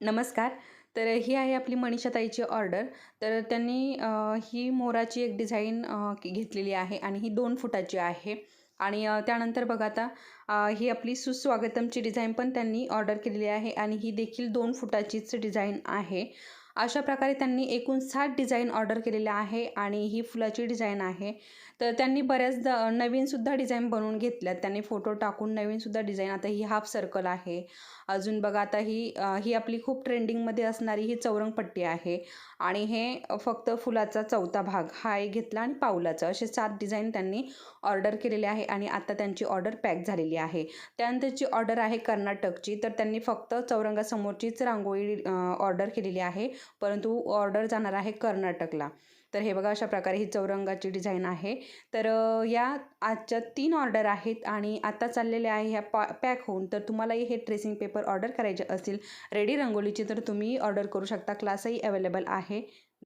नमस्कार. तर ही आहे आपली मनीषा ताईची ऑर्डर. तर त्यांनी ही मोराची एक डिझाईन घेतलेली आहे आणि ही 2 फुटाची आहे. आणि त्यानंतर बघा आता ही आपली सुस्वागतमची डिझाईन पण त्यांनी ऑर्डर केलेली आहे आणि ही देखील 2 फुटाचीच डिझाईन आहे. अशा प्रकारे त्यांनी एकूण 7 डिझाईन ऑर्डर केलेल्या आहे आणि ही फुलाची डिझाईन आहे. तर त्यांनी बऱ्याच नवीनसुद्धा डिझाईन बनवून घेतल्यात. त्यांनी फोटो टाकून नवीनसुद्धा डिझाईन, आता ही हाफ सर्कल आहे. अजून बघा आता ही आपली खूप ट्रेंडिंगमध्ये असणारी ही चौरंगपट्टी आहे आणि हे फक्त फुलाचा चौथा भाग हा एक घेतला आणि पाऊलाचा, असे 7 डिझाईन त्यांनी ऑर्डर केलेले आहे आणि आता त्यांची ऑर्डर पॅक झालेली आहे. त्यानंतरची ऑर्डर आहे कर्नाटकची. तर त्यांनी फक्त चौरंगासमोरचीच रांगोळी ऑर्डर केलेली आहे, परंतु ऑर्डर जाणार आहे कर्नाटकला. तर हे बघा, अशा प्रकारे ही चौरंगाची डिझाईन आहे. तर या आजच्या 3 ऑर्डर आहेत आणि आता चाललेल्या आहे ह्या पॅक होऊन. तर तुम्हालाही हे ट्रेसिंग पेपर ऑर्डर करायचे असतील रेडी रंगोलीची, तर तुम्ही ऑर्डर करू शकता. क्लासही अवेलेबल आहे.